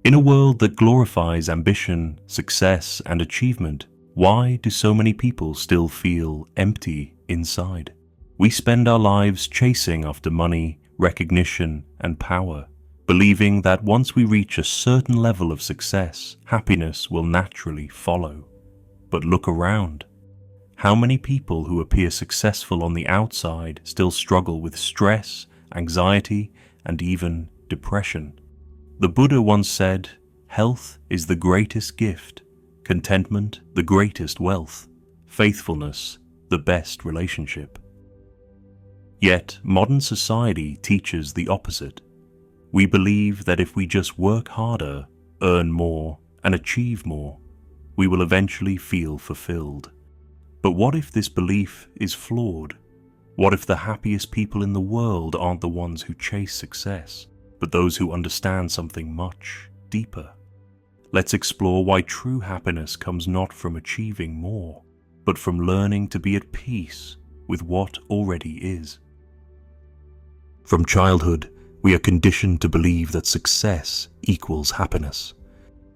In a world that glorifies ambition, success, and achievement, why do so many people still feel empty inside? We spend our lives chasing after money, recognition, and power, believing that once we reach a certain level of success, happiness will naturally follow. But look around. How many people who appear successful on the outside still struggle with stress, anxiety, and even depression? The Buddha once said, "Health is the greatest gift, contentment the greatest wealth, faithfulness the best relationship." Yet, modern society teaches the opposite. We believe that if we just work harder, earn more, and achieve more, we will eventually feel fulfilled. But what if this belief is flawed? What if the happiest people in the world aren't the ones who chase success, but those who understand something much deeper? Let's explore why true happiness comes not from achieving more, but from learning to be at peace with what already is. From childhood, we are conditioned to believe that success equals happiness.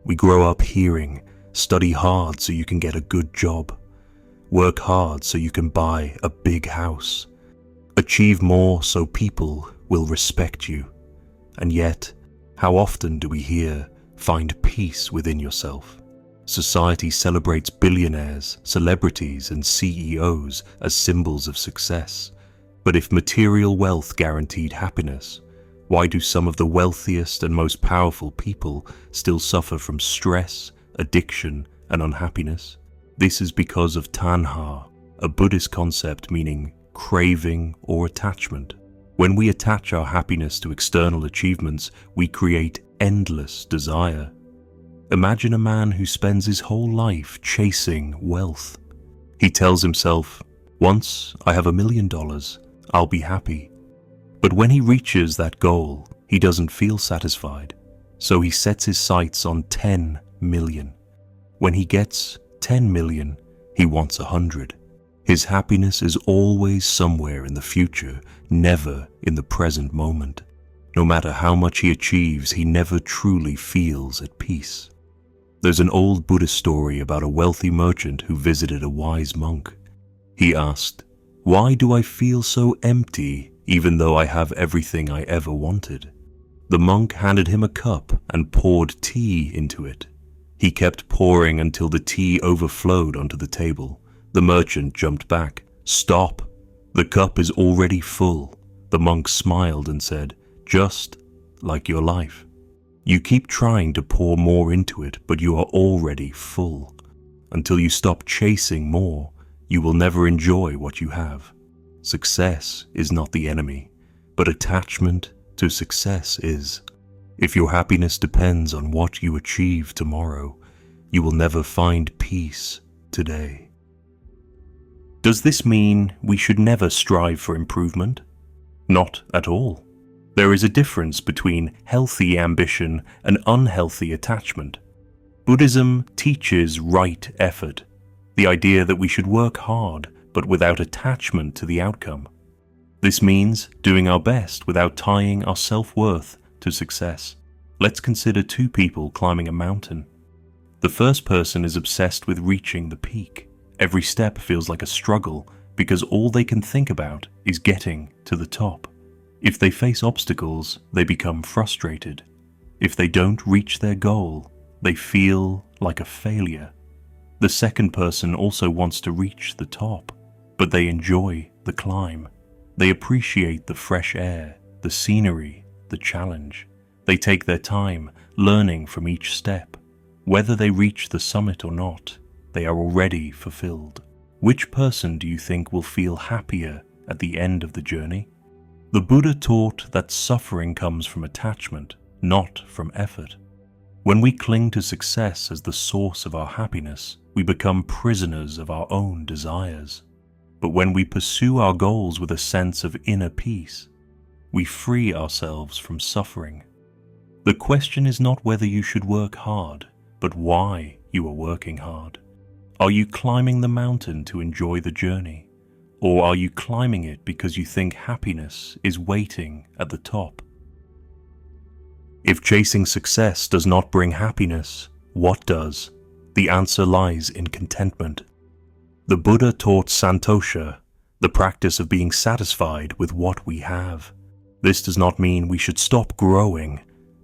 We grow up hearing, "Study hard so you can get a good job. Work hard so you can buy a big house. Achieve more so people will respect you." And yet, how often do we hear, "Find peace within yourself"? Society celebrates billionaires, celebrities, and CEOs as symbols of success. But if material wealth guaranteed happiness, why do some of the wealthiest and most powerful people still suffer from stress, addiction, and unhappiness? This is because of tanha, a Buddhist concept meaning craving or attachment. When we attach our happiness to external achievements, we create endless desire. Imagine a man who spends his whole life chasing wealth. He tells himself, "Once I have $1 million, I'll be happy." But when he reaches that goal, he doesn't feel satisfied, so he sets his sights on 10 million. When he gets 10 million, he wants 100. His happiness is always somewhere in the future, never in the present moment. No matter how much he achieves, he never truly feels at peace. There's an old Buddhist story about a wealthy merchant who visited a wise monk. He asked, "Why do I feel so empty even though I have everything I ever wanted?" The monk handed him a cup and poured tea into it. He kept pouring until the tea overflowed onto the table. The merchant jumped back. "Stop! The cup is already full." The monk smiled and said, "Just like your life. You keep trying to pour more into it, but you are already full. Until you stop chasing more, you will never enjoy what you have. Success is not the enemy, but attachment to success is. If your happiness depends on what you achieve tomorrow, you will never find peace today." Does this mean we should never strive for improvement? Not at all. There is a difference between healthy ambition and unhealthy attachment. Buddhism teaches right effort, the idea that we should work hard but without attachment to the outcome. This means doing our best without tying our self-worth to success. Let's consider two people climbing a mountain. The first person is obsessed with reaching the peak. Every step feels like a struggle because all they can think about is getting to the top. If they face obstacles, they become frustrated. If they don't reach their goal, they feel like a failure. The second person also wants to reach the top, but they enjoy the climb. They appreciate the fresh air, the scenery, the challenge. They take their time, learning from each step. Whether they reach the summit or not, they are already fulfilled. Which person do you think will feel happier at the end of the journey? The Buddha taught that suffering comes from attachment, not from effort. When we cling to success as the source of our happiness, we become prisoners of our own desires. But when we pursue our goals with a sense of inner peace, we free ourselves from suffering. The question is not whether you should work hard, but why you are working hard. Are you climbing the mountain to enjoy the journey? Or are you climbing it because you think happiness is waiting at the top? If chasing success does not bring happiness, what does? The answer lies in contentment. The Buddha taught santosha, the practice of being satisfied with what we have. This does not mean we should stop growing,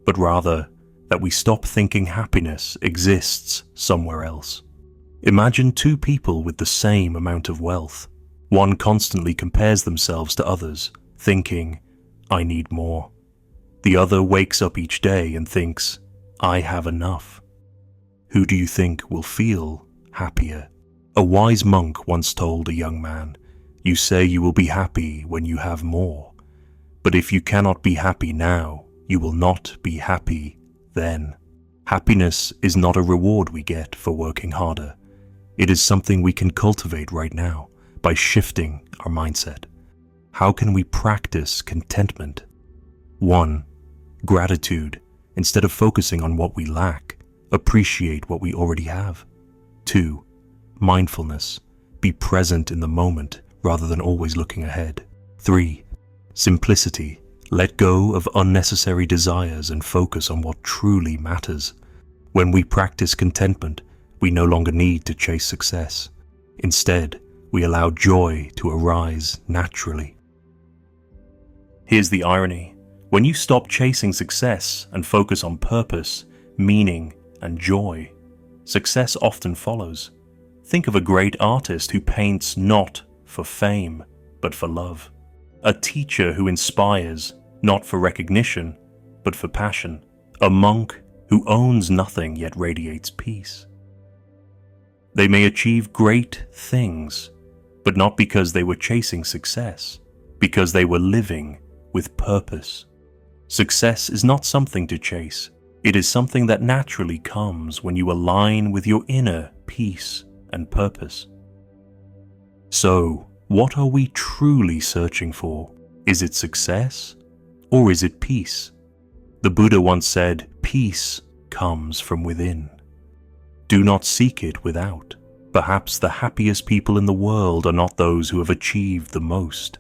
but rather that we stop thinking happiness exists somewhere else. Imagine two people with the same amount of wealth. One constantly compares themselves to others, thinking, "I need more." The other wakes up each day and thinks, "I have enough." Who do you think will feel happier? A wise monk once told a young man, "You say you will be happy when you have more. But if you cannot be happy now, you will not be happy then." Happiness is not a reward we get for working harder. It is something we can cultivate right now by shifting our mindset. How can we practice contentment? 1. Gratitude. Instead of focusing on what we lack, appreciate what we already have. 2. Mindfulness. Be present in the moment rather than always looking ahead. 3. Simplicity. Let go of unnecessary desires and focus on what truly matters. When we practice contentment, we no longer need to chase success. Instead, we allow joy to arise naturally. Here's the irony. When you stop chasing success and focus on purpose, meaning, and joy, success often follows. Think of a great artist who paints not for fame, but for love. A teacher who inspires, not for recognition, but for passion. A monk who owns nothing yet radiates peace. They may achieve great things, but not because they were chasing success, because they were living with purpose. Success is not something to chase. It is something that naturally comes when you align with your inner peace and purpose. So, what are we truly searching for? Is it success, or is it peace? The Buddha once said, "Peace comes from within." Do not seek it without. Perhaps the happiest people in the world are not those who have achieved the most,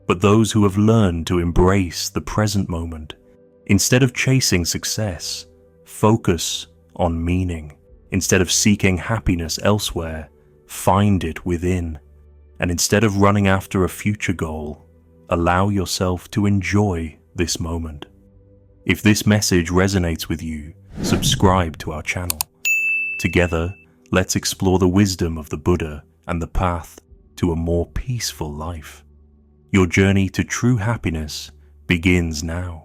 but those who have learned to embrace the present moment. Instead of chasing success, focus on meaning. Instead of seeking happiness elsewhere, find it within. And instead of running after a future goal, allow yourself to enjoy this moment. If this message resonates with you, subscribe to our channel. Together, let's explore the wisdom of the Buddha and the path to a more peaceful life. Your journey to true happiness begins now.